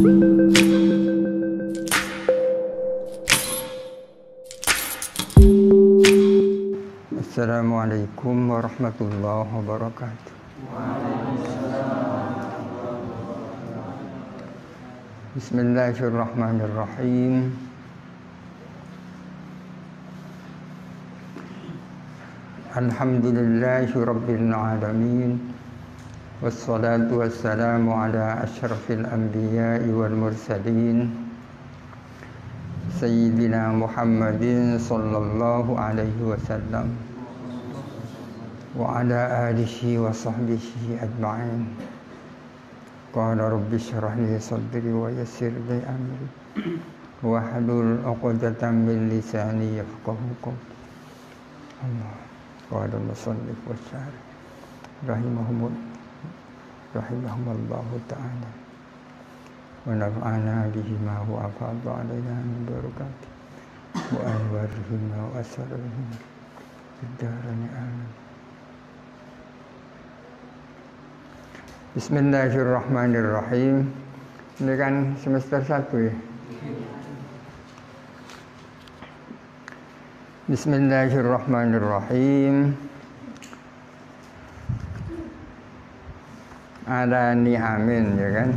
Assalamualaikum warahmatullahi wabarakatuh. Bismillahirrahmanirrahim. Alhamdulillahi rabbil alamin. Wassalatu wassalamu ala asyrafil anbiya'i wal mursalin Sayyidina Muhammadin sallallahu alaihi wasallam wa ala alihi wa sahbihi ajma'in. Qala rabbi shrah li sadri wa yassir li amri wahlul 'uqdatam min lisani yafqahu qawli. Allah qala musannif wa syarih rahimahumallahu ta'ala wa nafa'ana bihi ma huwa afadha 'alaina min barakati wa anwarihi wa asrarihi fid darain amin. Bismillahirrahmanirrahim. Ini kan semester 1 ya. Bismillahirrahmanirrahim. Ada ni'amin ya kan,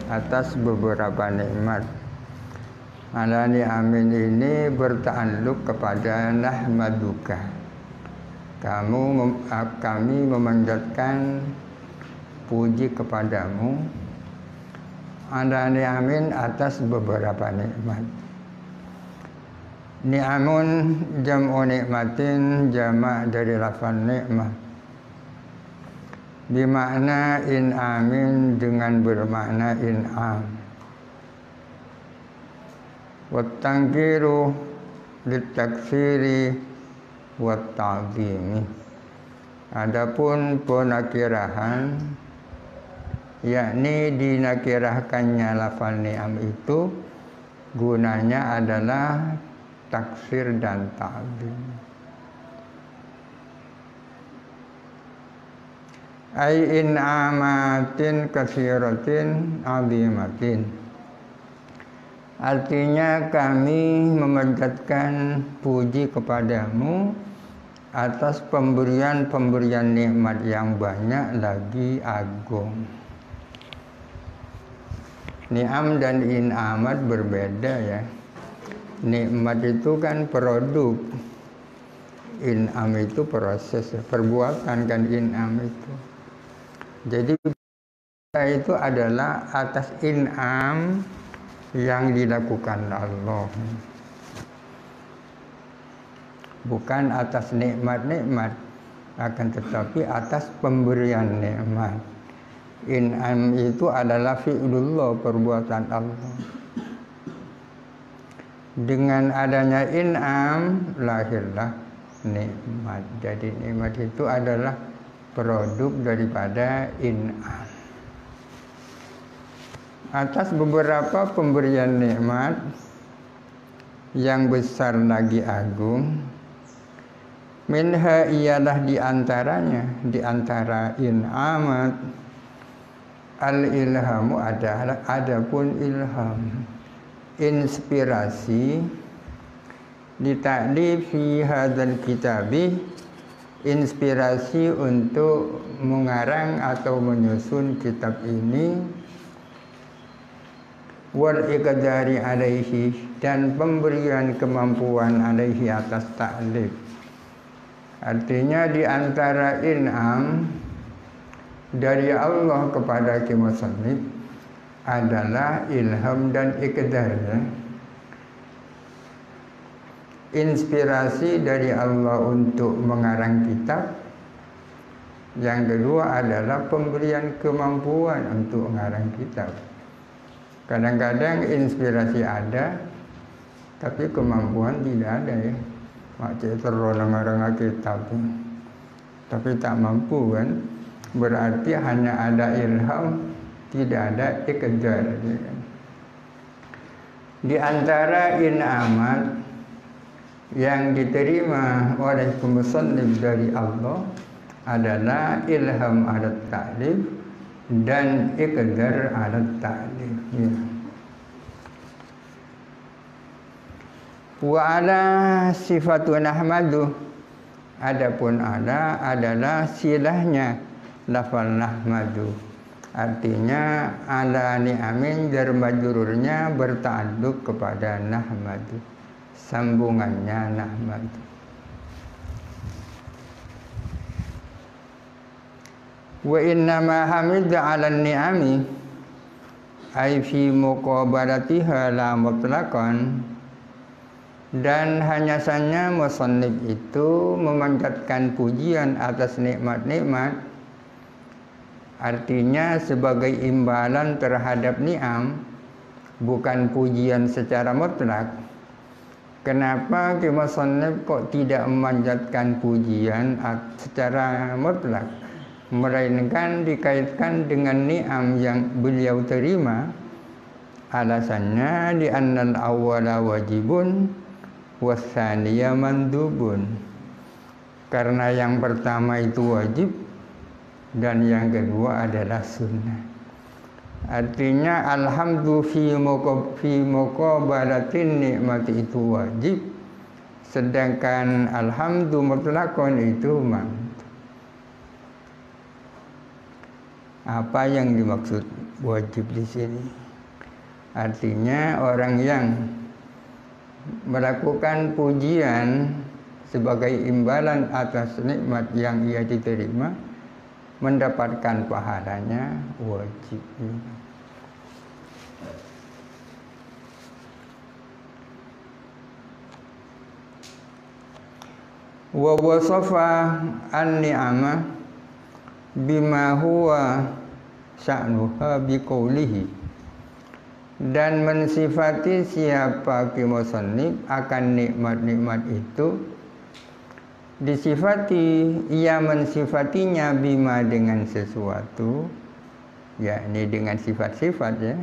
atas beberapa nikmat. Ada ni'amin ini berta'alluq kepada nahmaduka. Kami memanjatkan puji kepadamu. Ada ni'amin atas beberapa nikmat. Ni'amun jam'u nikmatin, jamak dari lafaz nikmah. Bimakna in'amin, dengan bermakna in'am. Wattangkiru litakfiri watta'zimi. Adapun penakirahan, yakni dinakirahkannya lafaz ni'am itu gunanya adalah taksir dan ta'zim. Ai in'amatin katsiratin 'azimatin. Artinya kami memanjatkan puji kepadamu atas pemberian-pemberian nikmat yang banyak lagi agung. Ni'am dan in'amat berbeda ya. Nikmat itu kan produk, in'am itu proses, perbuatan kan in'am itu. Jadi itu adalah atas in'am yang dilakukan Allah, bukan atas nikmat-nikmat, akan tetapi atas pemberian nikmat. In'am itu adalah fi'lullah, perbuatan Allah. Dengan adanya in'am lahirlah nikmat. Jadi nikmat itu adalah produk daripada in'am. Atas beberapa pemberian nikmat yang besar lagi agung, minha ialah diantaranya, diantara in'amat, al-ilhamu adalah adapun ilham, inspirasi, dita'lifi hadzal kitabi, inspirasi untuk mengarang atau menyusun kitab ini, wal iqdari alaihi, dan pemberian kemampuan alaihi atas ta'lif. Artinya di antara in'am dari Allah kepada musannif adalah ilham dan iqdar. Inspirasi dari Allah untuk mengarang kitab. Yang kedua adalah pemberian kemampuan untuk mengarang kitab. Kadang-kadang inspirasi ada, tapi kemampuan tidak ada ya. Makcik terlalu mengarang kitab, tapi tak mampu kan. Berarti hanya ada ilham, tidak ada iqdar. Di antara in'amat yang diterima oleh musannif dari Allah adalah ilham adat ta'lif, dan iqdar ala ta'lif. Ya. Wa ala sifatun ahmadu, adapun ala adalah silahnya lafal nahmadu. Artinya ala ni'amin jar majrurnya berta'alluq kepada nahmadu, sambungannya nahmadu. Wa inna ma hamida 'ala ni'ami ay fi muqabalatiha la mutlaqan, dan hanya saja musannif itu memanjatkan pujian atas nikmat-nikmat, artinya sebagai imbalan terhadap ni'am, bukan pujian secara mutlak. Kenapa musannif kok tidak memanjatkan pujian secara mutlak, melainkan dikaitkan dengan ni'am yang beliau terima? Alasannya di annal awwala wajibun wasaniya mandubun, karena yang pertama itu wajib dan yang kedua adalah sunnah. Artinya alhamdu fi muqabalatin nikmati itu wajib, sedangkan alhamdu mutlaqan itu mandub. Apa yang dimaksud wajib di sini? Artinya orang yang melakukan pujian sebagai imbalan atas nikmat yang ia diterima, mendapatkan pahalanya wajib. Wa wasafa an-ni'ama bima huwa sya'nuha biqaulihi, dan mensifati siapa musannif akan nikmat-nikmat itu, disifati, ia mensifatinya bima dengan sesuatu, yakni dengan sifat-sifat, ya.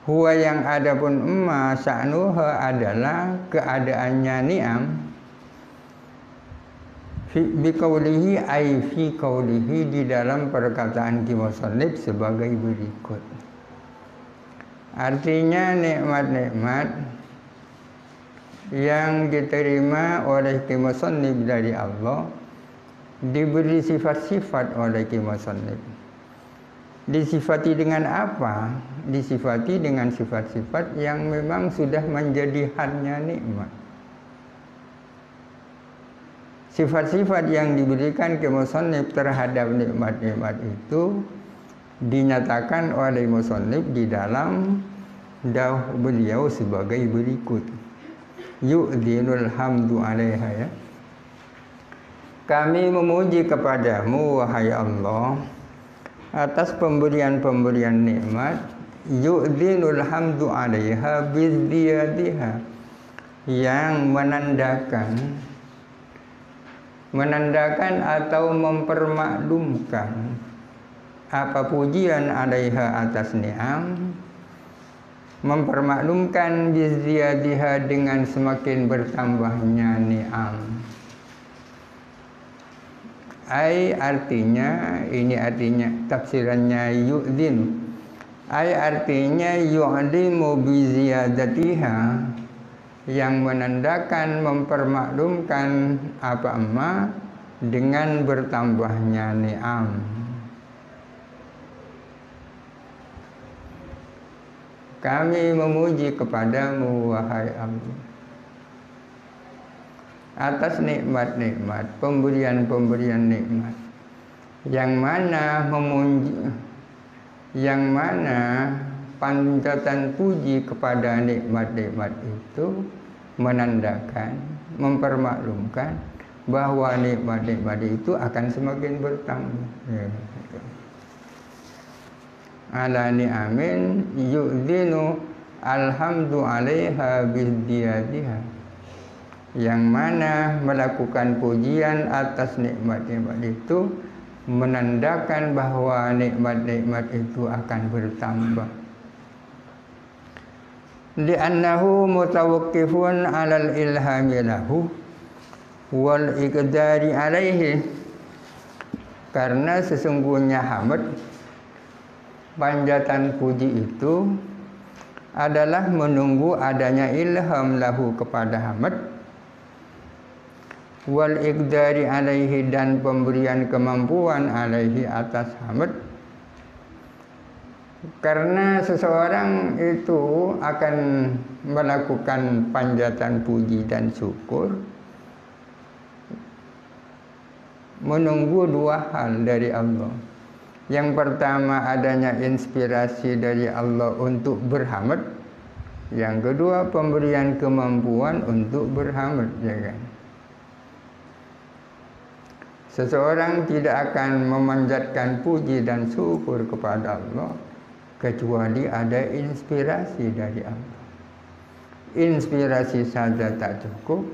Huwa yang adapun emma sya'nuha adalah keadaannya ni'am, biqaulihi ay fi qaulihi, di dalam perkataan musannif sebagai berikut. Artinya nikmat-nikmat yang diterima oleh musannif dari Allah diberi sifat-sifat oleh musannif. Disifati dengan apa? Disifati dengan sifat-sifat yang memang sudah menjadi hadnya nikmat. Sifat-sifat yang diberikan ke musannif terhadap nikmat-nikmat itu dinyatakan oleh musannif di dalam dawuh beliau sebagai berikut. Yu'dinul hamdu 'alaiha, ya. Kami memuji kepadamu wahai Allah atas pemberian-pemberian nikmat. Yu'dinul hamdu 'alaiha bizdiyadiha, yang menandakan atau mempermaklumkan apa pujian 'alaiha atas ni'am, mempermaklumkan bizdiyadiha dengan semakin bertambahnya ni'am. Artinya, ini artinya tafsirannya yu'din. Artinya yu'limu biziyadatiha, yang menandakan, mempermaklumkan apa emma dengan bertambahnya ni'am. Kami memuji kepadamu wahai Allah atas nikmat-nikmat, pemberian-pemberian nikmat, yang mana panjatan puji kepada nikmat-nikmat itu menandakan, mempermaklumkan bahwa nikmat-nikmat itu akan semakin bertambah. Ala ni'amin yu'dinu alhamdu 'alaiha bizdiyadiha, yang mana melakukan pujian atas nikmat-nikmat itu menandakan bahwa nikmat-nikmat itu akan bertambah. Li'annahu mutawaqqifun 'alal ilhami lahu wal iqdari 'alaihi, Karena sesungguhnya hamd, panjatan puji itu adalah menunggu adanya ilham lahu kepada hamd, wal iqdari alaihi dan pemberian kemampuan alaihi atas hamd. Karena seseorang itu akan melakukan panjatan puji dan syukur menunggu dua hal dari Allah. Yang pertama adanya inspirasi dari Allah untuk berhamd. Yang kedua pemberian kemampuan untuk berhamd, ya kan? Seseorang tidak akan memanjatkan puji dan syukur kepada Allah kecuali ada inspirasi dari Allah. Inspirasi saja tak cukup,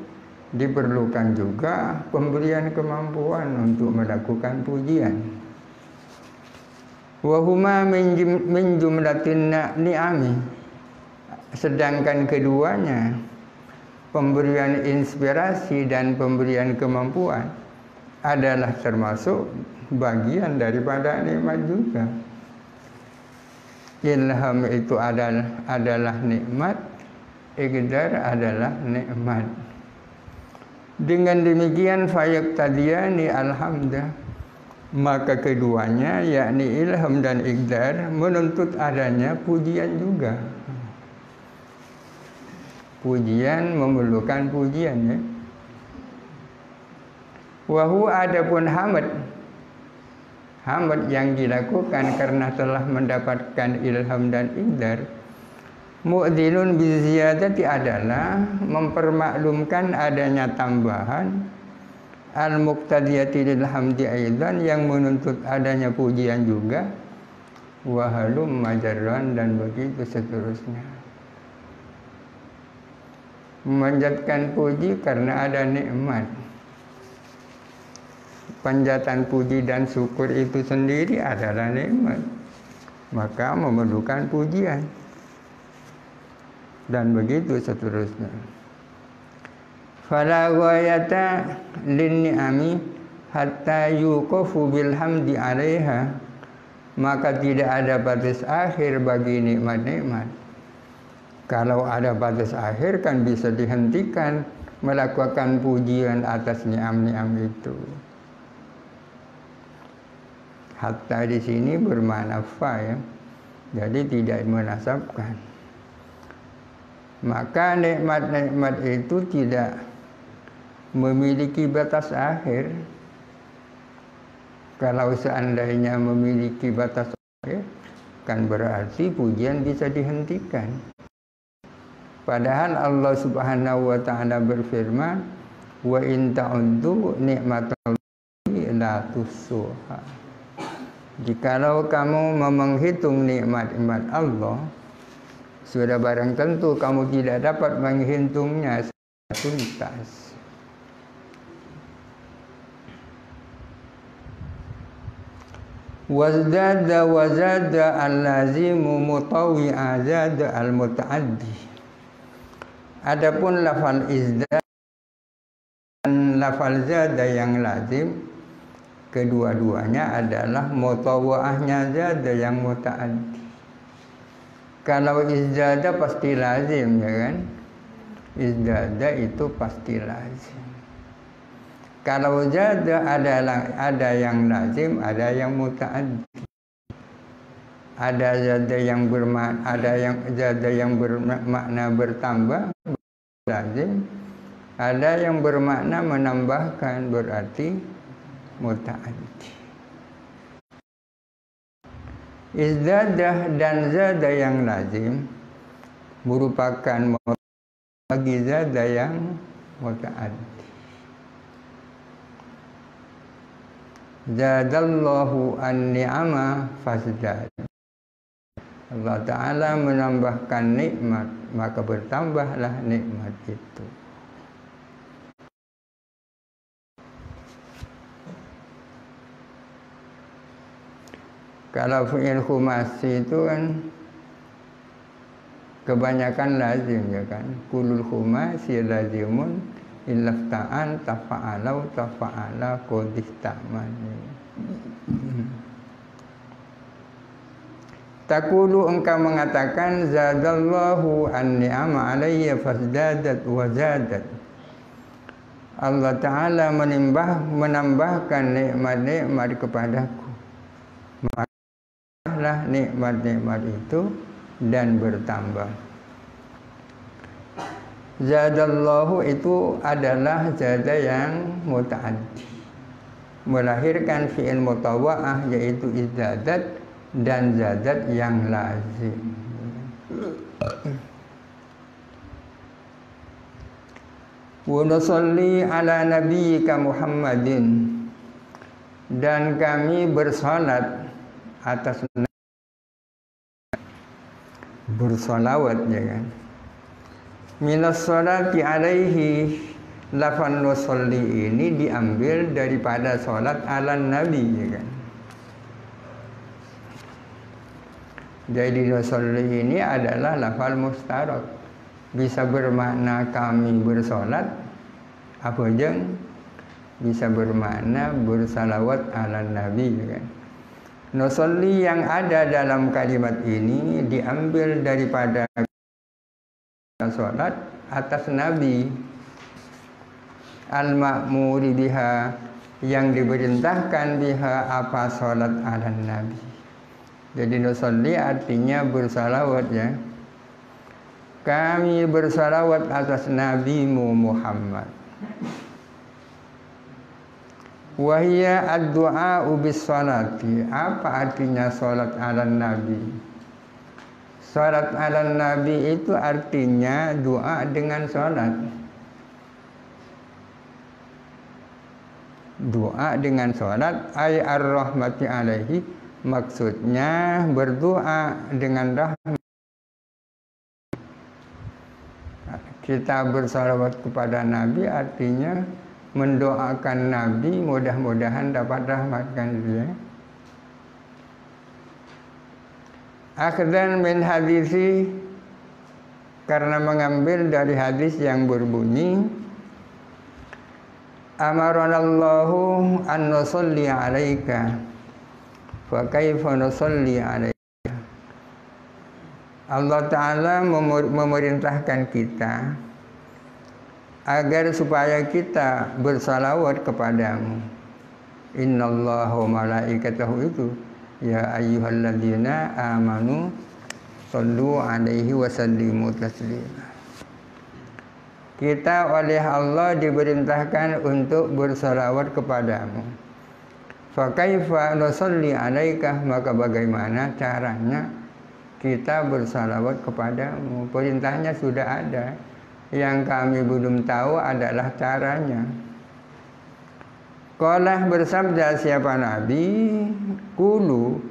diperlukan juga pemberian kemampuan untuk melakukan pujian. Wahuma min jumlatin ni'ami. Sedangkan keduanya, pemberian inspirasi dan pemberian kemampuan adalah termasuk bagian daripada nikmat juga. Ilham itu adalah nikmat, iqdar adalah nikmat. Dengan demikian fayaqtadiyani alhamdah, maka keduanya yakni ilham dan iqdar menuntut adanya pujian juga. Pujian memerlukan pujian, ya. Wahu adapun hamd yang dilakukan karena telah mendapatkan ilham dan iqdar, mu'dinun biziyadati adalah mempermaklumkan adanya tambahan al-muqtadiyati lil hamdi aidan yang menuntut adanya pujian juga, wahalum majarran dan begitu seterusnya. Memanjatkan puji karena ada nikmat. Panjatan puji dan syukur itu sendiri adalah nikmat, maka memerlukan pujian dan begitu seterusnya. Fala ghayata lin ni'ami hatta yuqafu bil hamdi 'alaiha, maka tidak ada batas akhir bagi nikmat-nikmat. Kalau ada batas akhir kan bisa dihentikan melakukan pujian atas ni'am-ni'am itu. Hatta di sini bermakna fa, ya. Jadi tidak menasabkan. Maka nikmat-nikmat itu tidak memiliki batas akhir. Kalau seandainya memiliki batas akhir, kan berarti pujian bisa dihentikan. Padahal Allah Subhanahu wa taala berfirman, "Wa in ta'uddu ni'matallahi la tuhsuha." Jikalau kamu menghitung nikmat-nikmat Allah, sudah barang tentu kamu tidak dapat menghitungnya secara tuntas. Wazdada wazada al-lazimu mutawwi'a zada al-muta'addi. Adapun lafal izdad dan lafal zada yang lazim, kedua-duanya adalah mutawwa'ahnya zada yang muta'addi. Kalau izdada pasti lazim, ya kan? Izdada itu pasti lazim. Kalau zada ada yang lazim, ada yang muta'addi. Ada zada yang bermakna bertambah, lazim. Ada yang bermakna menambahkan, berarti muta'addi. Izdadah dan zada yang lazim merupakan bagi zada yang muta'addi. Zadallahu an-ni'ama fasdad. Allah Ta'ala menambahkan nikmat, maka bertambahlah nikmat itu. Kalau fi'il khumasi itu kan kebanyakan lazim, ya kan? Kulul khumasi lazimun ilafta'an tafa'alau tafa'ala qodistaman. Taqulu, engkau mengatakan, zadallahu an-ni'ama alayya fasdadat wa zadat. Allah Ta'ala menambahkan nikmat-nikmat kepadaku, maka nikmat-nikmat itu dan bertambah. Zadallahu itu adalah zada yang muta'addi, melahirkan fi'il mutawa'ah, yaitu izzadat, dan zadat yang lazim. Wa nusalli ala nabiyyika Muhammadin, dan kami bersalat atas bersalawat, ya kan. Minas salati alaihi, lafan nusalli ini diambil daripada salat ala nabi, ya kan. Jadi nusalli ini adalah lafal mustarak, bisa bermakna kami bersolat, apa aja bisa bermakna bersalawat ala nabi, kan. Nusalli yang ada dalam kalimat ini diambil daripada solat atas nabi, al-ma'muri biha, yang diperintahkan biha apa solat ala nabi. Jadi nusalli artinya bersalawat, ya. Kami bersalawat atas nabimu Muhammad. Wahia ad-du'a bis salati. Apa artinya salat ala nabi? Salat ala nabi itu artinya doa dengan salat. Doa dengan salat ay ar-rahmati alaihi, maksudnya berdoa dengan rahmat. Kita bersalawat kepada Nabi artinya mendoakan Nabi, mudah-mudahan dapat rahmatkan dia. Akhdan min hadisi, karena mengambil dari hadis yang berbunyi, amaranallahu an nusalli alaika, fa kaifa nusalli alaika. Allah Ta'ala memerintahkan kita agar supaya kita bersalawat kepadamu. Innallaha wa malaikatahu itu, ya ayyuhalladzina amanu sallu alaihi wa sallimu taslima. Kita oleh Allah diperintahkan untuk bersalawat kepadamu. Fa kaifa nusalli alaika, maka bagaimana caranya kita bersalawat kepadamu? Perintahnya sudah ada, yang kami belum tahu adalah caranya. Qalah, bersabda siapa Nabi, qulu,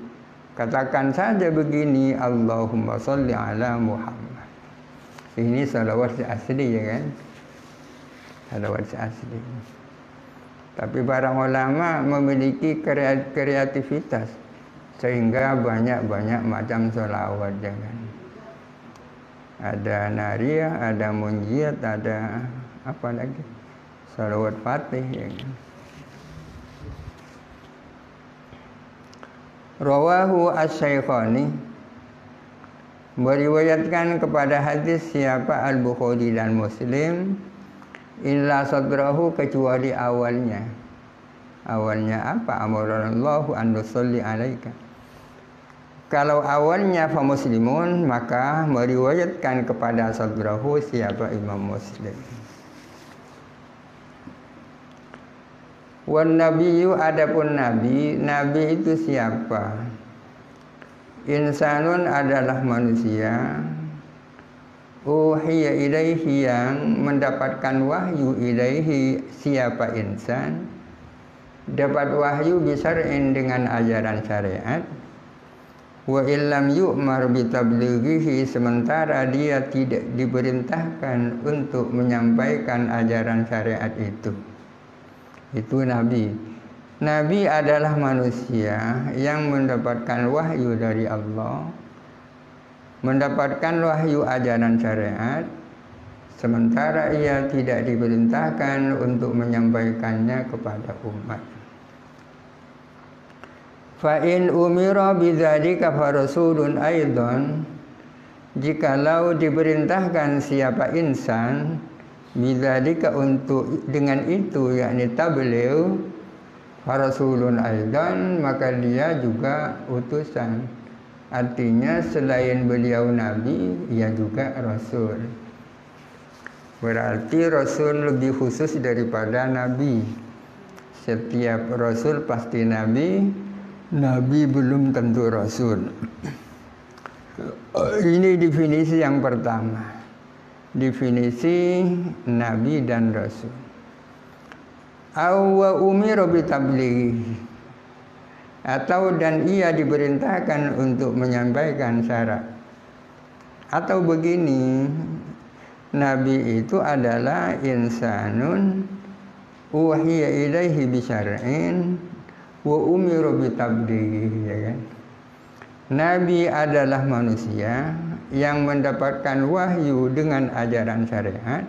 katakan saja begini, Allahumma sholli ala Muhammad. Ini salawat asli, ya kan? Salawat asli. Tapi para ulama memiliki kreativitas, sehingga banyak-banyak macam sholawat, jangan. Ada nariyah, ada munjiat, ada apa lagi? Sholawat fatih, ya kan. Rawahu asy-Syaikhani, meriwayatkan kepada hadis siapa Al-Bukhari dan Muslim, illa sadrahu, kecuali awalnya. Awalnya apa? Amaranallahu an nusalli alaika. Kalau awalnya fa muslimun, maka meriwayatkan kepada sadrahu siapa Imam Muslim. Wan nabiyyu, adapun nabi, nabi itu siapa? Insanun adalah manusia, uhiya ilaihi, yang mendapatkan wahyu, ilaihi siapa insan, dapat wahyu bisar'in dengan ajaran syariat. Wa illam yu'mar bitablighihi, sementara dia tidak diperintahkan untuk menyampaikan ajaran syariat itu. Itu nabi. Nabi adalah manusia yang mendapatkan wahyu dari Allah, mendapatkan wahyu ajaran syariat, sementara ia tidak diperintahkan untuk menyampaikannya kepada umat. Fa in umira bidzalika fa rasulun aidan, jikalau diperintahkan siapa insan bidzalika untuk dengan itu, yakni tabligh, fa rasulun aidan, maka dia juga utusan. Artinya selain beliau nabi, ia juga rasul. Berarti rasul lebih khusus daripada nabi. Setiap rasul pasti nabi, nabi belum tentu rasul. Ini definisi yang pertama. Definisi nabi dan rasul. Aw umira bitablighi, atau dan ia diperintahkan untuk menyampaikan syarat. Atau begini, nabi itu adalah insanun uhiya ilaihi bisyar'in wa umiru bitablighi, ya kan? Nabi adalah manusia yang mendapatkan wahyu dengan ajaran syariat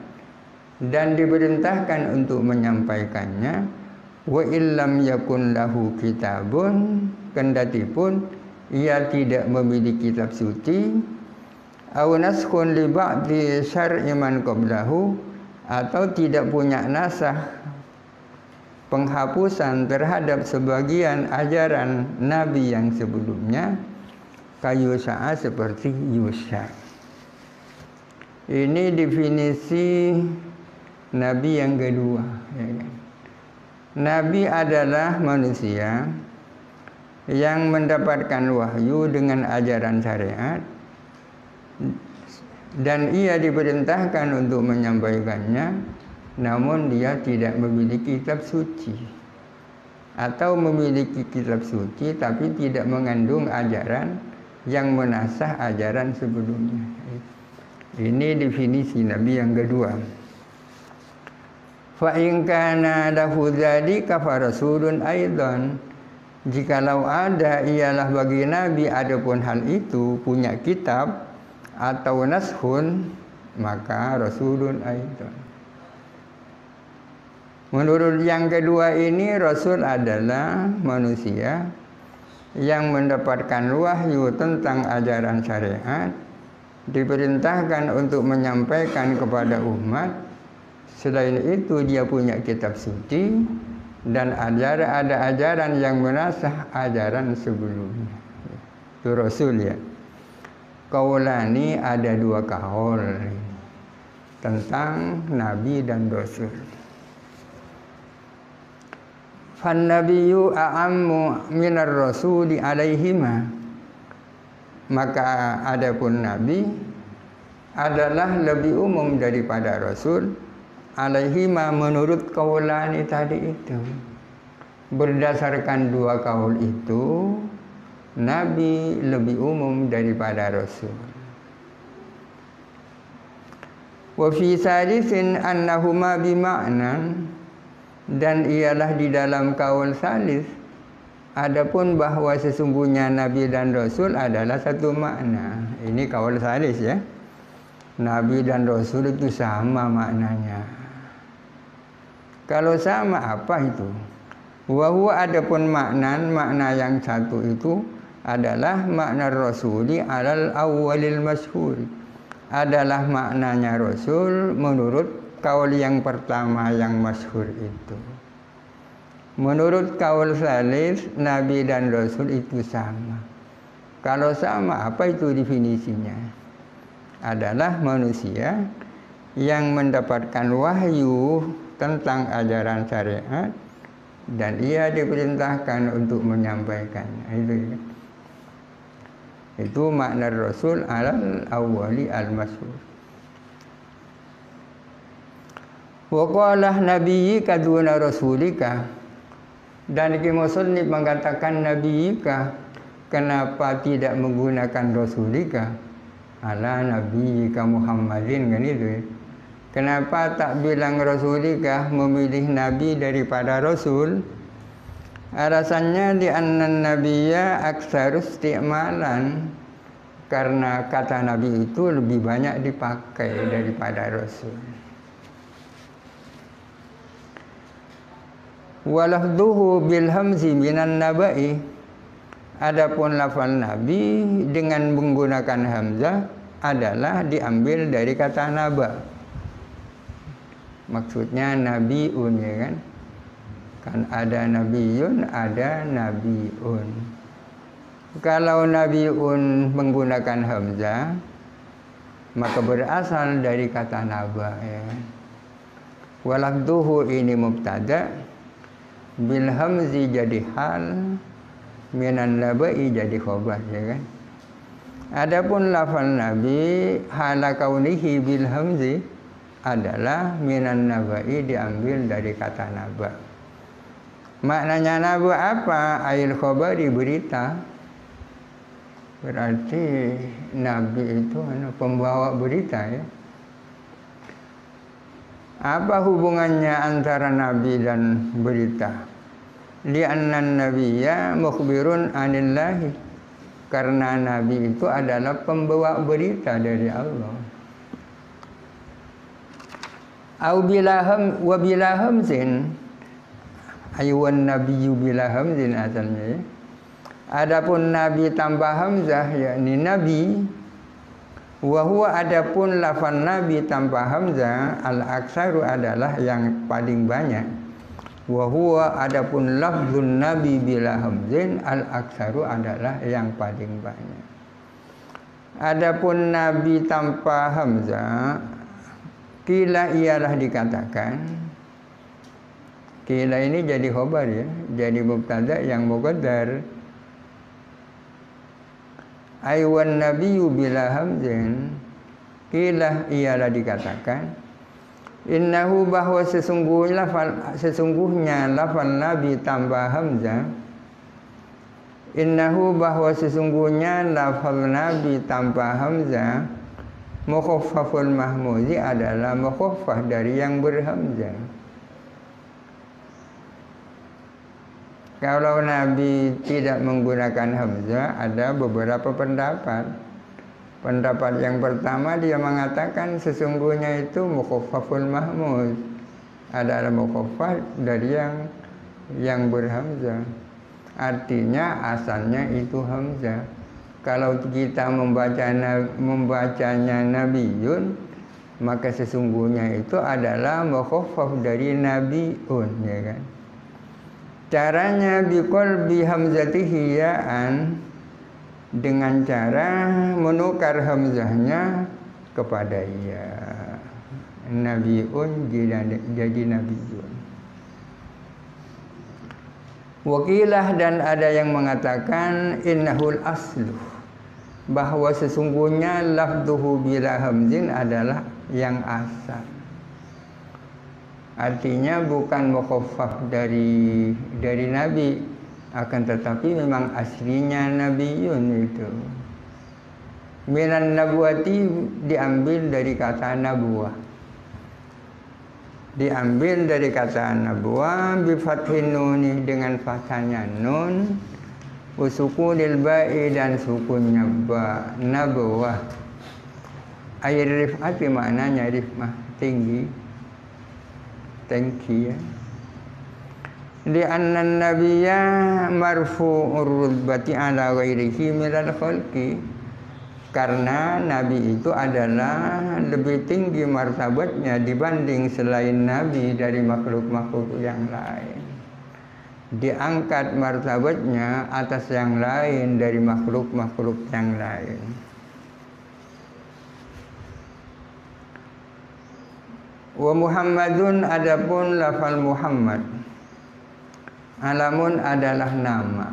dan diperintahkan untuk menyampaikannya. Wa illam yakun lahu kitabun, kendatipun ia tidak memiliki kitab suci, aw naskhun li ba'di syar'i man qablahu, atau tidak punya nasakh, penghapusan terhadap sebagian ajaran nabi yang sebelumnya, kayusa'a, seperti Yusha. Ini definisi nabi yang kedua, ya kan? Nabi adalah manusia yang mendapatkan wahyu dengan ajaran syariat dan ia diperintahkan untuk menyampaikannya, namun dia tidak memiliki kitab suci, atau memiliki kitab suci tapi tidak mengandung ajaran yang menasah ajaran sebelumnya. Ini definisi nabi yang kedua. Fa in kana lahu dzalika fa rasulun aidan, jikalau ada ialah bagi nabi adapun hal itu, punya kitab atau nashun, maka rasulun aidan. Menurut yang kedua ini, rasul adalah manusia yang mendapatkan wahyu tentang ajaran syariat, diperintahkan untuk menyampaikan kepada umat. Selain itu dia punya kitab suci dan ada ajaran yang menasah ajaran sebelumnya. Itu rasul, ya. Kaulani, ada dua kaul tentang nabi dan rasul. Fan nabiyyu a'ammu minar rasuli alaihima, maka adapun nabi adalah lebih umum daripada rasul. Alaihima, menurut kaulani tadi itu. Berdasarkan dua kaul itu, nabi lebih umum daripada rasul. Wa fi salisin annahuma bima'nan, dan ialah di dalam kaul salis, adapun bahwa sesungguhnya nabi dan rasul adalah satu makna. Ini kaul salis, ya. Nabi dan rasul itu sama maknanya. Kalau sama, apa itu? Wa huwa, adapun makna yang satu itu adalah makna rasuli alal awwalil masyhur, adalah maknanya rasul menurut kaul yang pertama yang masyhur itu. Menurut kaul salis, nabi dan rasul itu sama. Kalau sama, apa itu definisinya? Adalah manusia yang mendapatkan wahyu tentang ajaran syariat dan ia diperintahkan untuk menyampaikannya. Itu makna rasul alal awwali al-masyhur. Wa qala nabiyyika duna rasulika, dan Musannif mengatakan nabiyyika, kenapa tidak menggunakan rasulika? Ala nabiyyika Muhammadin, kan itu, ya. Kenapa tak bilang rasulika, memilih nabi daripada rasul? Alasannya di annan nabiyya aktsarus isti'malan, karena kata nabi itu lebih banyak dipakai daripada rasul. Walafduhu bil hamzi minan nabai, Adapun lafal nabi dengan menggunakan hamzah adalah diambil dari kata naba. Maksudnya nabiun, ya kan? Kan ada nabiyun, ada nabiun. Kalau nabiun menggunakan hamzah, maka berasal dari kata naba, ya. Walafduhu ini mubtada, bil hamzi jadi hal, minan nabai jadi khobar, ya kan? Adapun lafal nabi hala kaunihi bil hamzi adalah minan nabai, diambil dari kata naba. Maknanya naba apa? Ail khobari, berita. Berarti nabi itu pembawa berita, ya. Apa hubungannya antara nabi dan berita? Li'annan nabiyya mukhbirun anillahi, karena nabi itu adalah pembawa berita dari Allah. Au bilaham wa bilahamzin, aywan nabiyyu bilahamzin asalnya, ya. Adapun nabi tanpa hamzah yakni nabi, wa huwa adapun lafal nabi tanpa hamzah al aksaru adalah yang paling banyak. Wa huwa adapun lafzun nabi bila hamzin al aksaru adalah yang paling banyak. Adapun nabi tanpa hamzah, kila ialah dikatakan. Kila ini jadi khobar, ya, jadi mubtada yang muqaddar. Aywan nabiyyu bila hamzin, kila ialah dikatakan. Innahu bahwa sesungguhnya lafal nabi tanpa hamzah. Innahu bahwa sesungguhnya lafal nabi tanpa hamzah, mukhaffaful mahmuzi adalah mukhaffaf dari yang berhamzah. Kalau nabi tidak menggunakan hamzah, ada beberapa pendapat. Pendapat yang pertama, dia mengatakan sesungguhnya itu mukhaffaful mahmuz, adalah mukhaffaf dari yang berhamzah. Artinya asalnya itu hamzah. Kalau kita membacanya nabiyun, maka sesungguhnya itu adalah mukhaffaf dari nabiun, ya kan? Caranya biqalbi hamzatihi ya'an, dengan cara menukar hamzahnya kepada ya. Nabiun jadi nabiyun. Wakilah, dan ada yang mengatakan innahul aslu, bahwa sesungguhnya lafduhu bila hamzin adalah yang asal. Artinya bukan mukhaffaf dari nabi, akan tetapi memang aslinya nabiyun itu. Minan nabuwati diambil dari kata nabuwah. Diambil dari kata nabuwah bi fathin nuni, dengan fathahnya nun, usukunil ba'i, dan sukunnya ba, nabuwah. Air rif'ati maknanya rif'ah, tinggi, ya. Li'anna nabiyya marfu'ur rutbati ala ghairihi minal khalqi, karena nabi itu adalah lebih tinggi martabatnya dibanding selain nabi dari makhluk-makhluk yang lain. Diangkat martabatnya atas yang lain dari makhluk-makhluk yang lain. Wa Muhammadun, adapun lafal Muhammad, alamun adalah nama.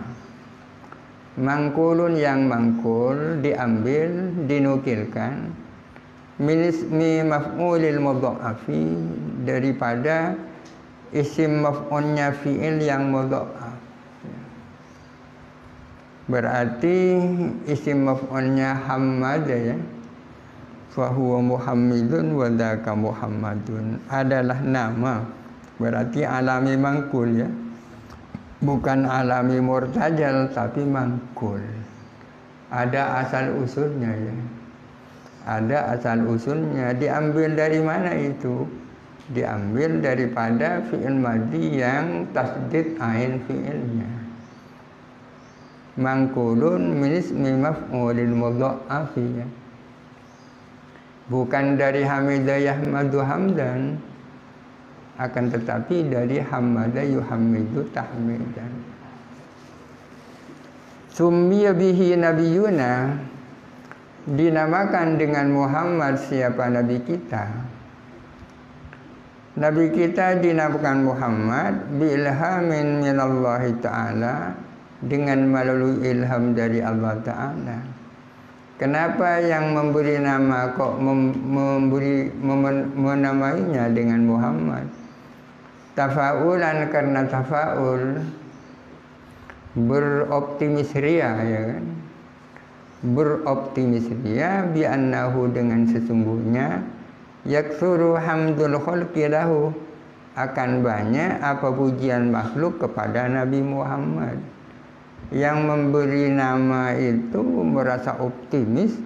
Mangkulun yang mangkul, diambil, dinukilkan. Min ismi maf'ulil mudha'afi, daripada isim maf'ulnya fi'il yang mudha'af. Berarti isim maf'ulnya hammad, ya. Fahuwa Muhammadun wa dzaka Muhammadun, adalah nama. Berarti alami mangkul, ya. Bukan alami murtajal, tapi mangkul. Ada asal usulnya, ya. Ada asal usulnya. Diambil dari mana itu? Diambil daripada fi'il madhi yang tasdid ain fi'ilnya. mangkulun min ismi maf'ulil mudha'afi. Bukan dari hamida yahmadu hamdan, akan tetapi dari hamada yuhamidu tahmidan. Summiya bihi nabiyuna, dinamakan dengan Muhammad siapa nabi kita. Nabi kita dinamakan Muhammad biilhamin minallahi ta'ala, dengan melalui ilham dari Allah Ta'ala. Kenapa yang memberi nama kok menamainya dengan Muhammad? Tafaulan, karena tafaul beroptimis ria, ya kan? Beroptimis ria bi annahu, dengan sesungguhnya yaksuru hamdul khalqi lahu, akan banyak apa pujian makhluk kepada Nabi Muhammad. Yang memberi nama itu merasa optimis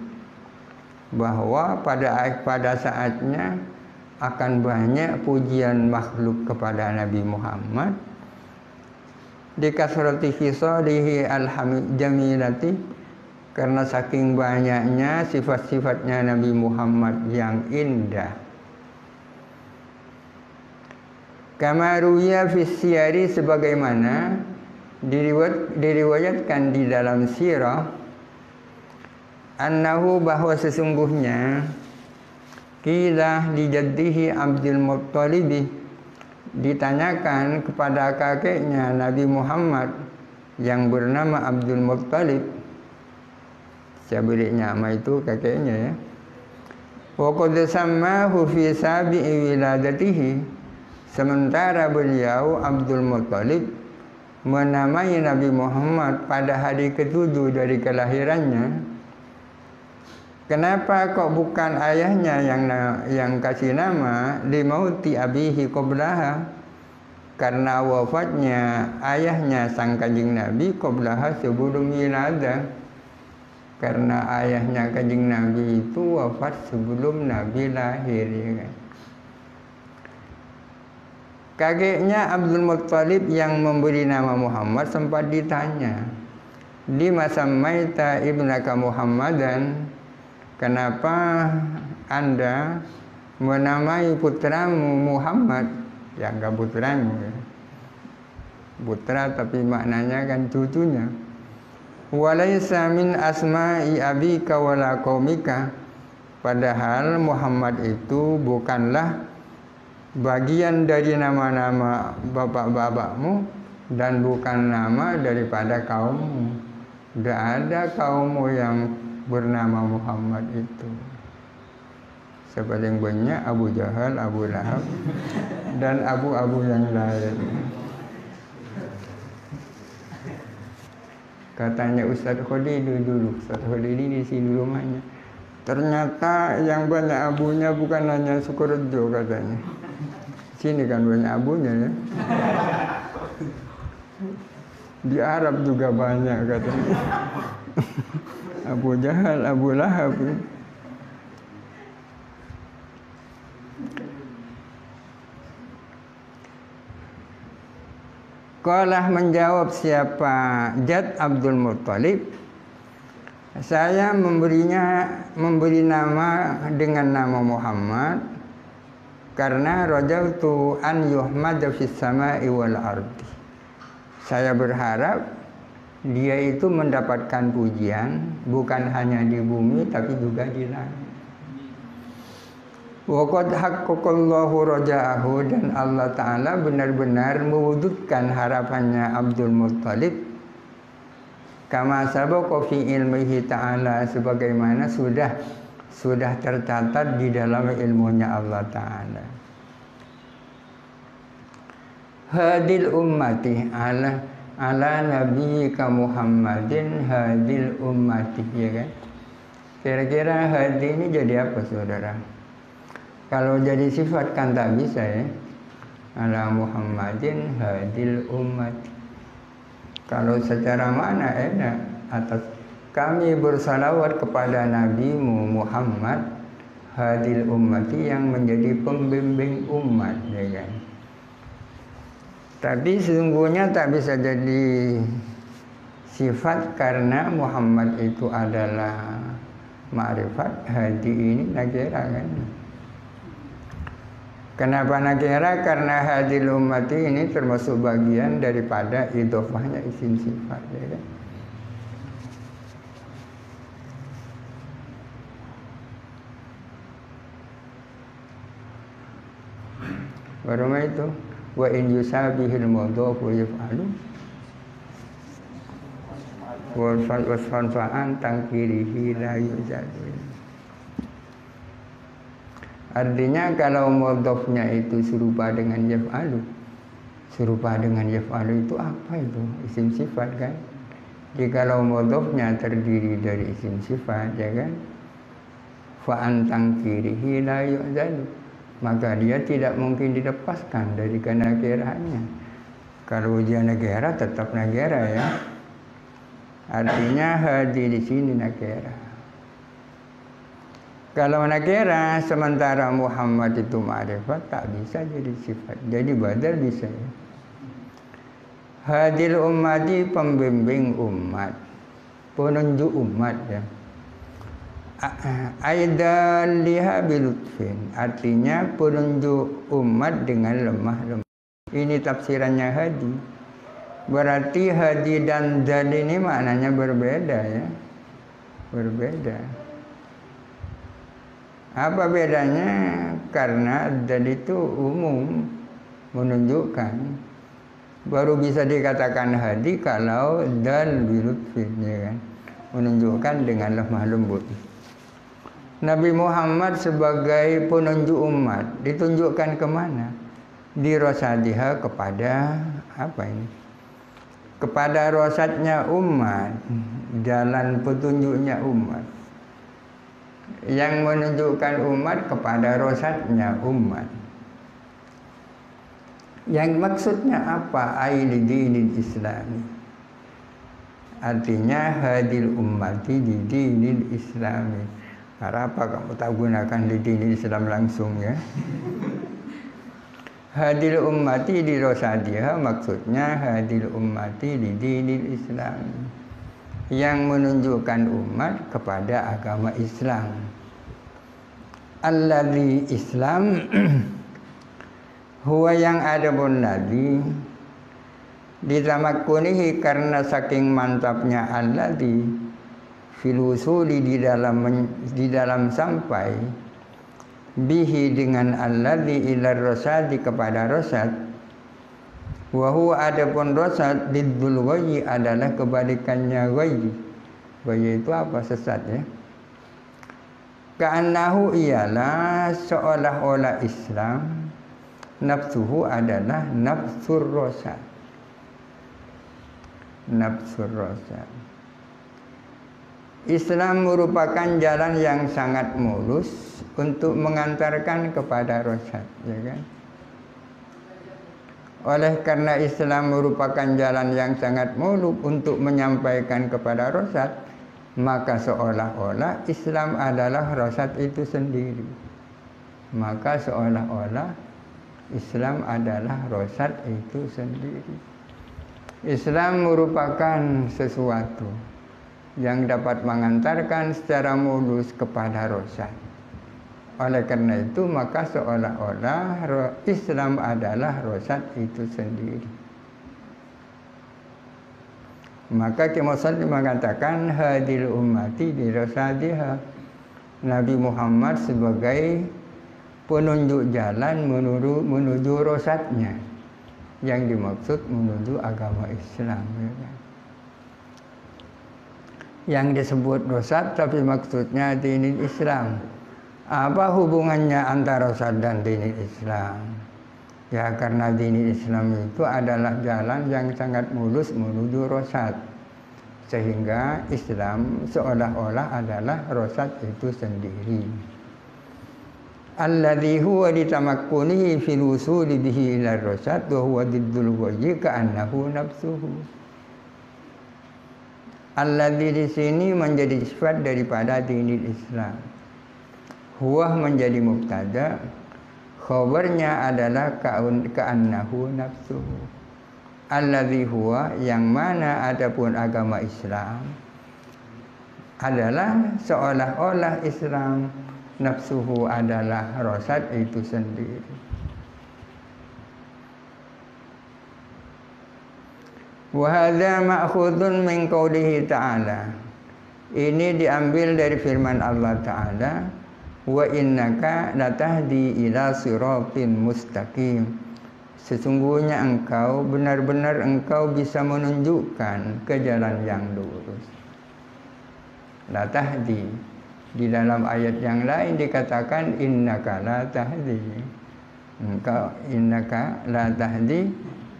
bahwa pada saatnya akan banyak pujian makhluk kepada Nabi Muhammad. Dikasrati fisalihi jamilati, karena saking banyaknya sifat-sifatnya Nabi Muhammad yang indah. Kama ruwiya fis siyari, sebagaimana diriwayatkan di dalam sirah, annahu, bahwa sesungguhnya qila li jaddihi Abdul Muttalib, ditanyakan kepada kakeknya Nabi Muhammad yang bernama Abdul Muttalib. Sabiliknya nama itu kakeknya, ya. Wa qad sammahu fi sabi'i wiladatihi, sementara beliau Abdul Muttalib menamai Nabi Muhammad pada hari ke-7 dari kelahirannya. Kenapa kok bukan ayahnya yang kasih nama? Limauti abihi qablaha, karena wafatnya ayahnya sang Kanjeng Nabi qablaha, sebelum wiladah. Karena ayahnya Kanjeng Nabi itu wafat sebelum Nabi lahir, ya kan? Kakeknya Abdul Muttalib yang memberi nama Muhammad sempat ditanya, lima sammaita ibnaka Muhammadan, kenapa Anda menamai putramu Muhammad? Ya, enggak putramu, ya. Putra tapi maknanya kan cucunya. Walaysa min asma'i abika wala qaumika, padahal Muhammad itu bukanlah bagian dari nama-nama bapak-bapakmu dan bukan nama daripada kaummu. Tidak ada kaummu yang bernama Muhammad itu. Sepaling banyak Abu Jahal, Abu Lahab, dan abu-abu yang lain. Katanya Ustaz Khalidi dulu, Ustaz Khalidi di sini rumahnya. Ternyata yang banyak abunya bukan hanya Sukorejo, katanya. Sini kan banyak abunya, ya. Di Arab juga banyak, katanya. Abu Jahal, Abu Lahab. Qalah, menjawab siapa Jad Abdul Muttalib, saya memberi nama dengan nama Muhammad karena rajautu an yuhmada fis sama'i wal ardi. Saya berharap dia itu mendapatkan pujian bukan hanya di bumi tapi juga di langit. Wa qad haqqaqallahu raja'ahu, dan Allah Ta'ala benar-benar mewujudkan harapannya Abdul Muttalib. Kama sabaqa fi ilmihi ta'ala, sebagaimana sudah tercatat di dalam ilmunya Allah Ta'ala. Hadil ummati ala nabiyika Muhammadin hadil ummati, ya kan? Kira-kira hadi ini jadi apa, saudara? Kalau jadi sifat kan tak bisa, ya. Ala Muhammadin hadil ummati. Kalau secara mana enak, atas kami bersalawat kepada Nabimu Muhammad hadil ummati, yang menjadi pembimbing umat, ya kan? Tapi sesungguhnya tak bisa jadi Sifat karena Muhammad itu adalah ma'rifat, hadi ini nakira kan. Kenapa nakira? Karena hadil ummati ini termasuk bagian daripada idhofahnya isim sifat, ya kan? Baruma itu wa in yusabihil mudhofu yaf'alu wal wasfan fa'an tangkirihi la yuzadu. Artinya kalau mudhofnya itu serupa dengan yaf'alu. Serupa dengan yaf'alu itu apa itu? Isim sifat kan? Jikalau mudhofnya terdiri dari isim sifat, ya kan? Fa'an tangkirihi la yuzadu. Maka dia tidak mungkin dilepaskan dari kenakiraannya. Kalau dia nakira tetap nakira, ya. Artinya hadi di sini nakira. Kalau nakira sementara Muhammad itu ma'rifat, tak bisa jadi sifat. Jadi badal bisa, ya. Hadil ummati, pembimbing umat, penunjuk umat, ya. Aidan liha bilutfin, artinya penunjuk umat dengan lemah lembut. Ini tafsirannya hadi. Berarti hadi dan dal ini maknanya berbeda, ya. Berbeda. Apa bedanya? Karena dal itu umum, menunjukkan. Baru bisa dikatakan hadi kalau dal bilutfin, ya kan? Menunjukkan dengan lemah lembut. Nabi Muhammad sebagai penunjuk umat ditunjukkan kemana? Di rosadiha, kepada apa ini? Kepada rosadnya umat, jalan petunjuknya umat. Yang menunjukkan umat kepada rosadnya umat. Yang maksudnya apa? Aili dinil islami. Artinya hadil ummati di dinil islami. Karena apa kamu tak gunakan di dinil Islam langsung, ya? Hadil ummati di rosadiha, maksudnya hadil ummati di dinil Islam, yang menunjukkan umat kepada agama Islam. Alladzi Islam huwa yang ada pun ladzi ditamakkunihi, karena saking mantapnya alladzi fil wusuli, di dalam sampai, bihi dengan alladzi ila rasadi, kepada rasad. Wa huwa adapun rasad diddul ghayyi, adalah kebalikannya ghayyi. Ghayyi itu apa? Sesat, ya. Ka'annahu, ialah seolah-olah Islam nafsuhu adalah nafsur rasad. Nafsur rasad. Islam merupakan jalan yang sangat mulus untuk mengantarkan kepada rasyad, ya kan? Oleh karena Islam merupakan jalan yang sangat mulus untuk menyampaikan kepada rasyad, maka seolah-olah Islam adalah rasyad itu sendiri. Maka seolah-olah Islam adalah rasyad itu sendiri. Islam merupakan sesuatu yang dapat mengantarkan secara mulus kepada rasyad. Oleh karena itu, maka seolah-olah Islam adalah rasyad itu sendiri. Maka Muhammad mengatakan hadil ummati di rasadiha, Nabi Muhammad sebagai penunjuk jalan menuju rasyadnya, yang dimaksud menuju agama Islam, ya kan? Yang disebut rasyad tapi maksudnya dinil Islam. Apa hubungannya antara rasyad dan dinil Islam? Ya, karena dinil Islam itu adalah jalan yang sangat mulus menuju rasyad, sehingga Islam seolah-olah adalah rasyad itu sendiri. Alladzi huwa ditamakkunihi fil wusuli bihi ila rasyad wa huwa diddul ghayyi ka'annahu nafsuhu. Alladzi di sini menjadi sifat daripada dinil Islam. Huwa menjadi mubtada, khabarnya adalah ka'annahu nafsuhu. alladzi huwa, yang mana adapun agama Islam adalah seolah-olah Islam nafsuhu adalah rosad itu sendiri. Wa hadza ma'khudun min qoulihi ta'ala. Ini diambil dari firman Allah Ta'ala, wa innaka latahdi ila siratin mustaqim. Sesungguhnya engkau benar-benar engkau bisa menunjukkan ke jalan yang lurus. Latahdi. Di dalam ayat yang lain dikatakan innaka latahdi. Engkau innaka latahdi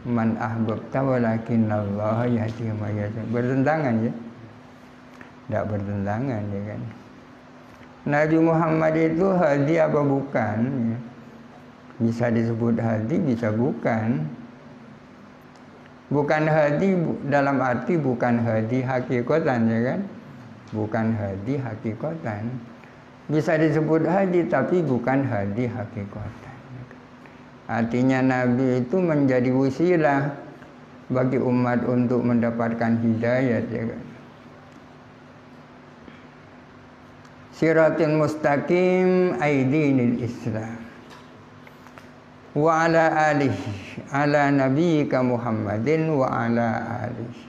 man ahbabta walakinallaha yahdi man yasha. Bertentangan ya? Tidak bertentangan ya kan. Nabi Muhammad itu hadi apa bukan? Ya. Bisa disebut hadi, bisa bukan. Bukan hadi dalam arti bukan hadi hakikatan ya kan. Bukan hadi hakikatan. Bisa disebut hadi tapi bukan hadi hakikatan. Artinya Nabi itu menjadi wasilah bagi umat untuk mendapatkan hidayat ya kan. Siratul mustaqim aidinil Islam. Wa ala alihi ala nabiyyika Muhammadin wa ala alihi.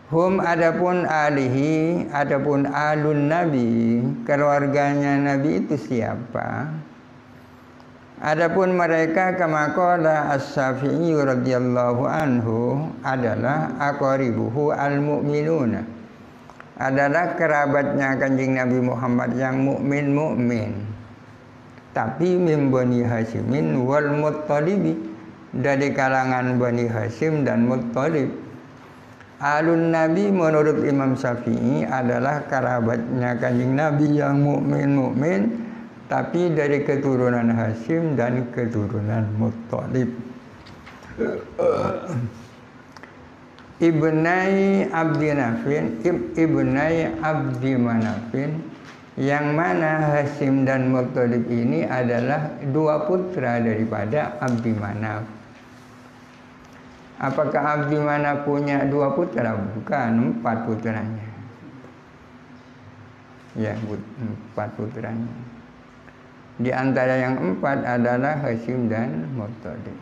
Hum adapun alihi, adapun alun Nabi, keluarganya Nabi itu siapa? Adapun mereka kama qala As-Syafi'i radhiyallahu anhu adalah aqaribuhu al-mu'minuna. Adalah kerabatnya Kanjeng Nabi Muhammad yang mukmin, tapi min Bani Hasyimin wal Muttalibi, dari kalangan Bani Hasyim dan Muttalib. Alun Nabi menurut Imam Syafi'i adalah kerabatnya Kanjeng Nabi yang mukmin, tapi dari keturunan Hasyim dan keturunan Muttalib. Ibnai Abdi Nafin, Ibnai Abdi Manafin, yang mana Hasyim dan Muttalib ini adalah dua putra daripada Abdi Manaf. Apakah Abdi Manaf punya dua putra? Bukan, 4 putranya. Ya, 4 putranya. Di antara yang 4 adalah Hasyim dan Muttalib.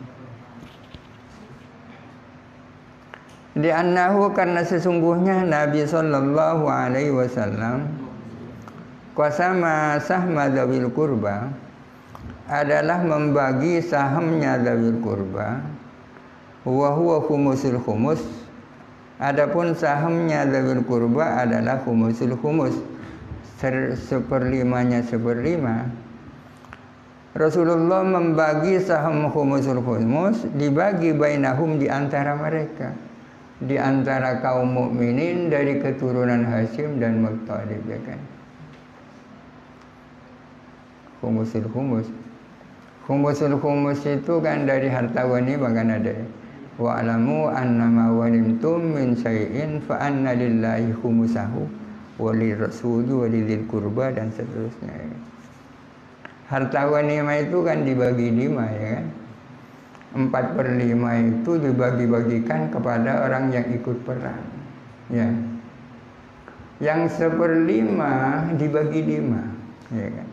Di annahu, karena sesungguhnya Nabi sallallahu alaihi wasallam qasama sahma dzawil qurba, adalah membagi sahamnya dzawil qurba, wa huwa khumusul khumus. Adapun sahamnya dzawil qurba adalah khumusul khumus, seperlimanya seperlima. Rasulullah membagi saham khumusul khumus, dibagi bainahum, di antara mereka, di antara kaum mukminin dari keturunan Hasyim dan Muttalib ya kan. Khumusul khumus. Khumusul khumus itu kan dari harta ghanimah kan ada. Wa alamu annama ghanimtum min syai'in fa anna lillahi khumusahu wa lirrasuli wa lil qurba dan seterusnya. Ya. Harta ghanimah itu kan dibagi 5 ya kan. 4/5 itu dibagi-bagikan kepada orang yang ikut perang. Ya. Yang 1/5 dibagi 5, ya kan.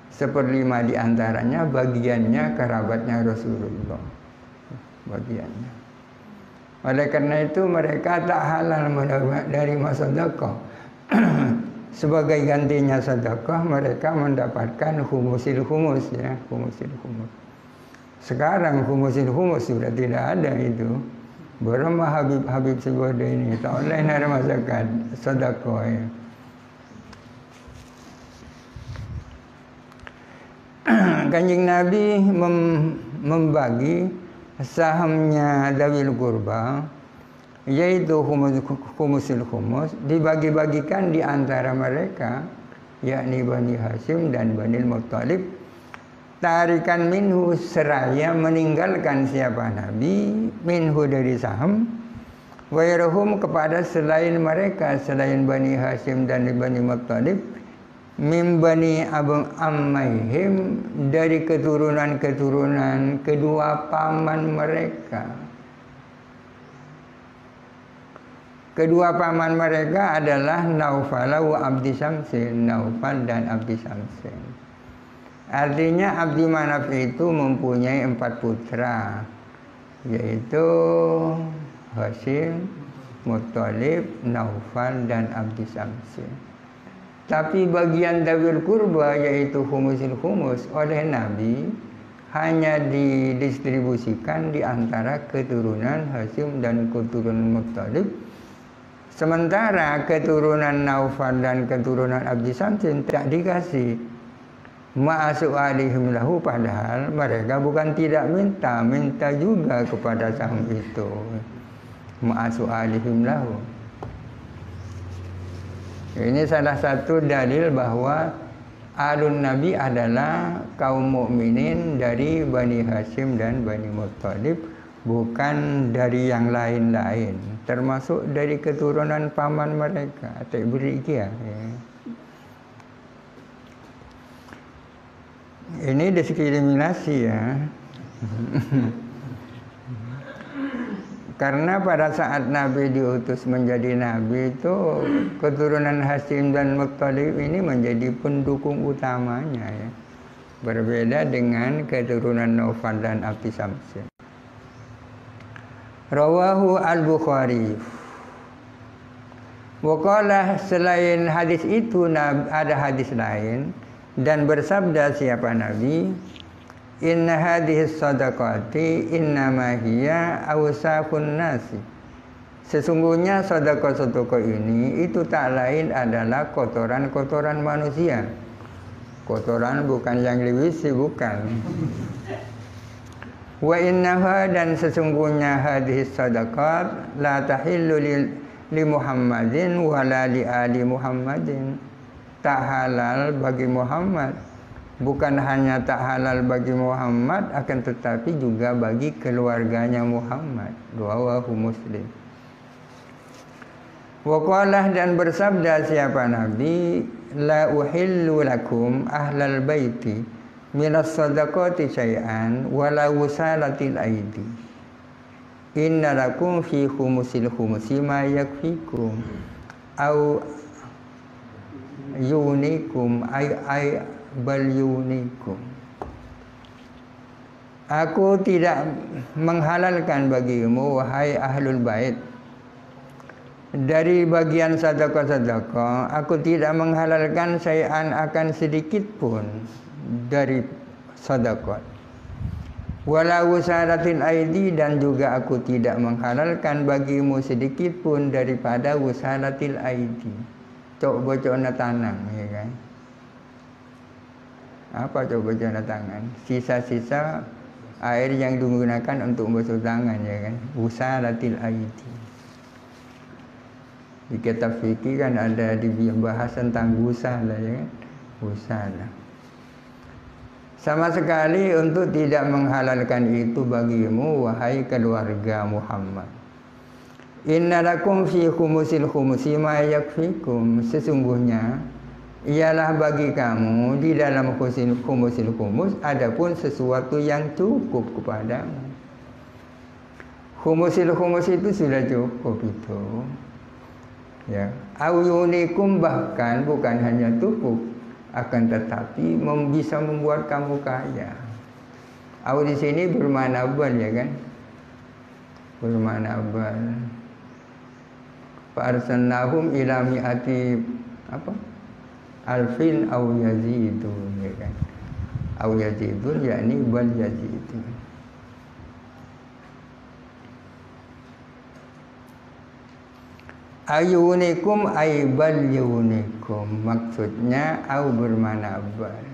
1/5 diantaranya bagiannya kerabatnya Rasulullah. Bagiannya. Oleh karena itu mereka tak halal dari sedekah. Sebagai gantinya sedekah mereka mendapatkan khumusil khumus ya, khumusil khumus. Sekarang khumusil khumus sudah tidak ada itu. Berapa Habib Sibode ini tak boleh nerima zakat sedekah ya. Kanjeng Nabi membagi sahamnya dzawil qurba, yaitu khumusul khumus, dibagi-bagikan di antara mereka, yakni Bani Hasyim dan Bani Muttalib. Tarikan minhu, seraya meninggalkan siapa Nabi, minhu dari saham, wairahum kepada selain mereka, selain Bani Hasyim dan Bani Muttalib, min bani abang ammaihim, dari keturunan-keturunan kedua paman mereka. Kedua paman mereka adalah Naufal wa Abdi Syamsin, Naufal dan Abdi Syamsin. Artinya Abdi Manaf itu mempunyai 4 putra, yaitu Hashim, Muttalib, Naufal dan Abdi Syamsin. Tapi bagian Dawil Kurba, yaitu humusil humus, oleh Nabi hanya didistribusikan di antara keturunan Hashim dan keturunan Muttalib. Sementara keturunan Naufal dan keturunan Abdi Syamsin tidak dikasih. Ma'asu alihim lahu, padahal mereka bukan tidak minta, minta juga kepada saham itu. Ma'asu alihim lahu. Ini salah satu dalil bahwa alun Nabi adalah kaum mukminin dari Bani Hashim dan Bani Muttalib, bukan dari yang lain-lain, termasuk dari keturunan paman mereka. Tak beri ya. Ini diskriminasi ya. Karena pada saat Nabi diutus menjadi Nabi itu, keturunan Hashim dan Muttalib ini menjadi pendukung utamanya ya. Berbeda dengan keturunan Naufal dan Abdi Syamsin. Rawahu al-Bukhari. Waqalah, selain hadis itu ada hadis lain, dan bersabda siapa Nabi, inna hadhis sadaqati innama hiya awsaqun nasi. Sesungguhnya sedekah-sedekah ini itu tak lain adalah kotoran-kotoran manusia. Kotoran bukan yang liwisi, bukan. Wa innaha, dan sesungguhnya hadhis sadaqat la tahillu li Muhammadin wa la li ali Muhammadin. Tak halal bagi Muhammad. Bukan hanya tak halal bagi Muhammad, akan tetapi juga bagi keluarganya Muhammad. Rawahu Muslim. Waqalah, dan bersabda siapa Nabi, la uhillu lakum ahlal baiti minas sadaqati syai'an wala wusalatil aidi. Inna lakum fi khumusil khumusi ma yakfikum au yunikum ay bal yunikum. Aku tidak menghalalkan bagimu, wahai ahlul bait, dari bagian sedekah-sedekah. Aku tidak menghalalkan syai'an, akan sedikit pun dari sedekah. Wala wusalatil aidi, dan juga aku tidak menghalalkan bagimu sedikit pun daripada wusalatil aidi. Cok bocok na tanang, ya kan? Apa coba bacaan tangan? Sisa-sisa air yang digunakan untuk basuh tangan, ya kan? Usalatil aidi. Di kitab fikih kan ada dibahas tentang usala, ya kan? Usala. Sama sekali untuk tidak menghalalkan itu bagimu, wahai keluarga Muhammad. Inna lakum fi khumusil khumusi ma yakfikum. Sesungguhnya ialah bagi kamu di dalam khumusil khumus adapun sesuatu yang cukup kepadamu. Khumusil khumus itu sudah cukup itu. Ya, auyunikum, bahkan bukan hanya cukup, akan tetapi bisa membuat kamu kaya. Au di sini bermakna bal, ya kan? Bermakna bal. Fa arsalnahum ila mi'ati apa? Alfin au yazidun, ya kan? Au yazidun yakni bal yazidun. Ayunikum ay bal yunikum, maksudnya au bermakna bal.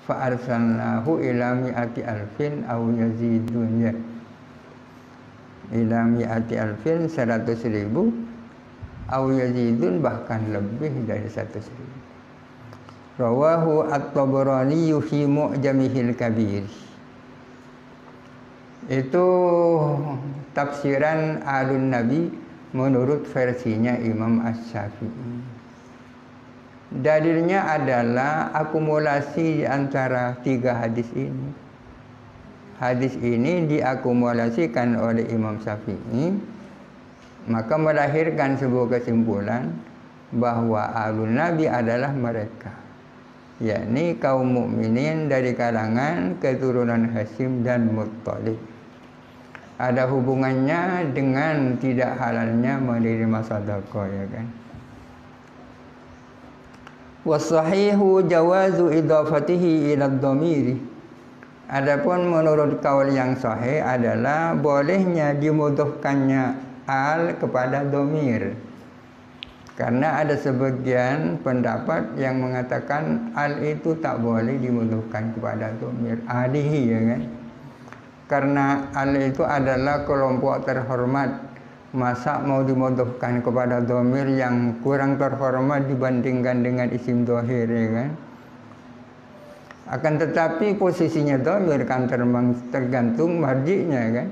Fa arsalnahu ila mi'ati alfin au yazidun, ya. Ila mi'ati alfin 100.000 au yazidun, bahkan lebih dari 100.000. Rawahu at-Tabarani fi Mu'jamihil Kabir. Itu tafsiran alun Nabi menurut versinya Imam Asy-Syafi'i. Dalilnya adalah akumulasi di antara 3 hadis ini. Hadis ini diakumulasikan oleh Imam Syafi'i, maka melahirkan sebuah kesimpulan bahwa alun Nabi adalah mereka, yakni kaum mukminin dari kalangan keturunan Hashim dan Muttalib. Ada hubungannya dengan tidak halalnya menerima sedekah, ya kan? Wasahihu jawazu idafatihi ila dhamiri. Adapun menurut kaul yang sahih adalah bolehnya dimudhafkannya al kepada dhamir. Karena ada sebagian pendapat yang mengatakan al itu tak boleh dimudhafkan kepada dhamir alihi, ya kan? Karena al itu adalah kelompok terhormat. Masa mau dimudhafkan kepada dhamir yang kurang terhormat dibandingkan dengan isim dhahir, ya kan? Akan tetapi posisinya dhamir kan tergantung marji'nya, kan?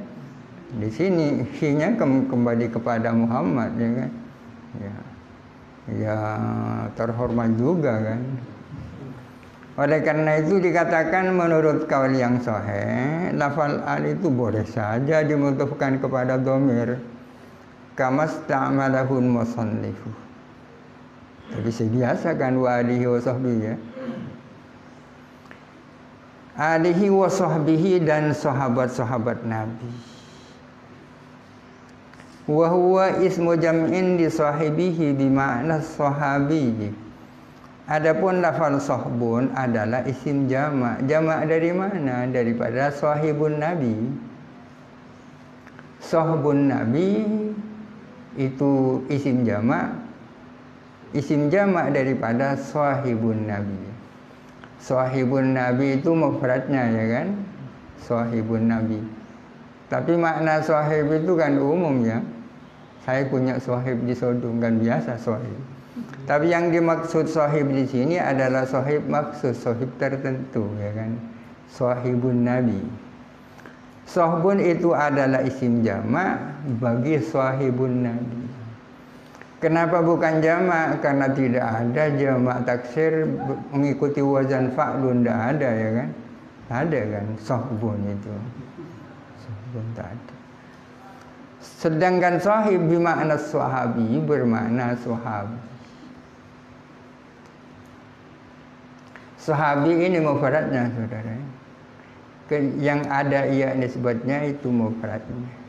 Di sini hi-nya kembali kepada Muhammad, ya kan? Ya terhormat juga, kan? Oleh karena itu dikatakan menurut kaul yang sahih, lafal al itu boleh saja dimudhafkan kepada dhamir kama sta'malahul musannifu. Tapi sebiasa kan wa alihi wa sahbihi, ya. Alihi wa sahbihi dan sahabat-sahabat Nabi. Wa huwa ismu jam'in li sahibihi bima'na sahabi. Adapun lafal sahbun adalah isim jamak. Jamak dari mana? Daripada sahibun Nabi. Sahbun Nabi itu isim jamak. Isim jamak daripada sahibun Nabi. Sahibun Nabi itu mufradnya, ya kan? Sahibun Nabi. Tapi makna sahib itu kan umum, ya. Saya punya sahib di Sodong, kan biasa sahib. Tapi yang dimaksud sahib di sini adalah sahib maksud sahib tertentu, ya kan? Sahibun Nabi. Sahbun itu adalah isim jamak bagi sahibun Nabi. Kenapa bukan jamak? Karena tidak ada jamak taksir mengikuti wazan fa'lun, tidak ada, ya kan? Tak ada, kan? Sahbun itu. Sahbun tak ada. Sedangkan sahib bermakna sahabi, bermakna sahabi. Sahabi ini mufradnya, saudara. Yang ada ia nisbatnya itu mufradnya.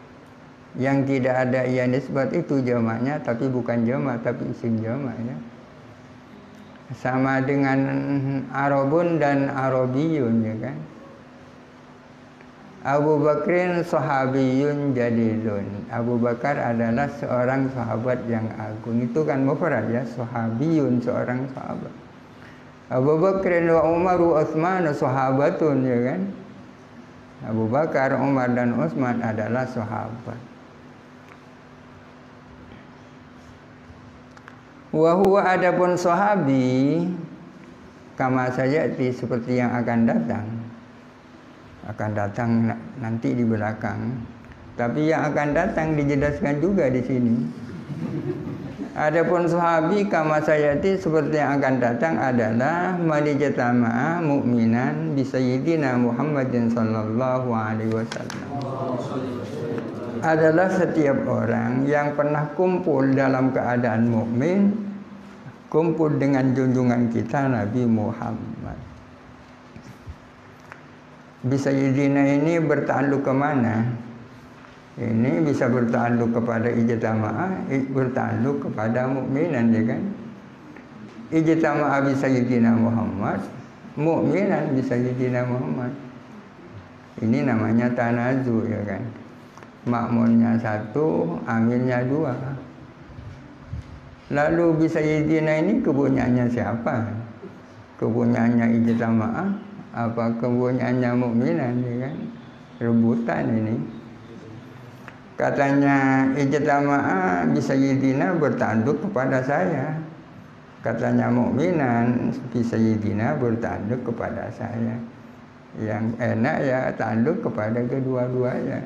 Yang tidak ada ia nisbat itu jamaknya, tapi bukan jamak, tapi isim jamaknya. Sama dengan Arabun dan Arabiyun, ya kan? Abu Bakrin sahabiyun jalilun. Abu Bakar adalah seorang sahabat yang agung. Itu kan mufrad, ya, sahabiyun, seorang sahabat. Abu Bakrin wa Umar wa Utsman sahabatun, ya kan? Abu Bakar, Umar dan Utsman adalah sahabat. Wa huwa adapun sahabi kama sayati, seperti yang akan datang nanti di belakang. Tapi yang akan datang dijelaskan juga di sini. Adapun sahabi kama sayati, seperti yang akan datang adalah malijatama mu'minan bi sayyidina Muhammadin sallallahu alaihi wasallam. Adalah setiap orang yang pernah kumpul dalam keadaan mukmin, kumpul dengan junjungan kita Nabi Muhammad. Bisa Sayyidina ini bertakluk kemana? Ini bisa bertakluk kepada ijtama'ah, bertakluk kepada mukminan, ya kan? Ijtama'ah bi Sayyidina Muhammad, mukminan bi Sayyidina Muhammad. Ini namanya tanazu, ya kan? Makmunnya satu, amilnya dua. Lalu bi Sayyidina ini kepunyaannya siapa? Kepunyaannya ijtama'ah apa kepunyaannya mukminan, ya kan? Rebutan ini. Katanya ijtama'ah bi Sayyidina bertanduk kepada saya. Katanya mukminan bi Sayyidina bertanduk kepada saya. Yang enak ya tanduk kepada kedua-duanya.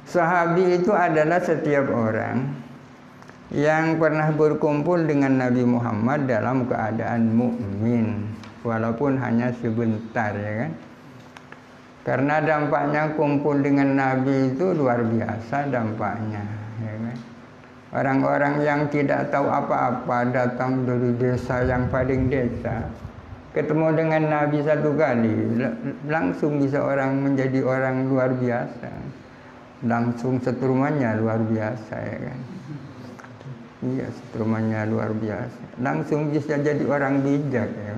Sahabi itu adalah setiap orang yang pernah berkumpul dengan Nabi Muhammad dalam keadaan mukmin, walaupun hanya sebentar, ya kan? Karena dampaknya kumpul dengan Nabi itu luar biasa dampaknya, ya kan? Orang-orang yang tidak tahu apa-apa datang dari desa yang paling desa, ketemu dengan Nabi satu kali, langsung bisa orang menjadi orang luar biasa. Langsung setrumannya luar biasa, ya kan? Iya, setrumannya luar biasa. Langsung bisa jadi orang bijak, ya.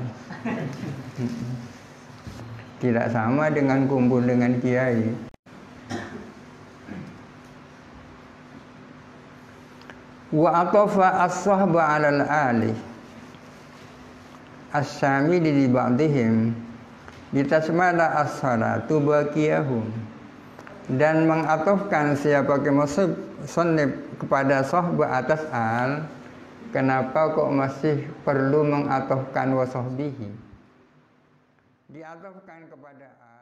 Tidak sama dengan kumpul dengan kiai. Wa atafa as-sahba 'alal ali as-samili li ba'dihim litasmala as-salatu baqiyahum, dan mengatofkan siapa kemusib sunnib kepada sahba atas al. Kenapa kok masih perlu mengatofkan wa sahbihi? Diatofkan kepada al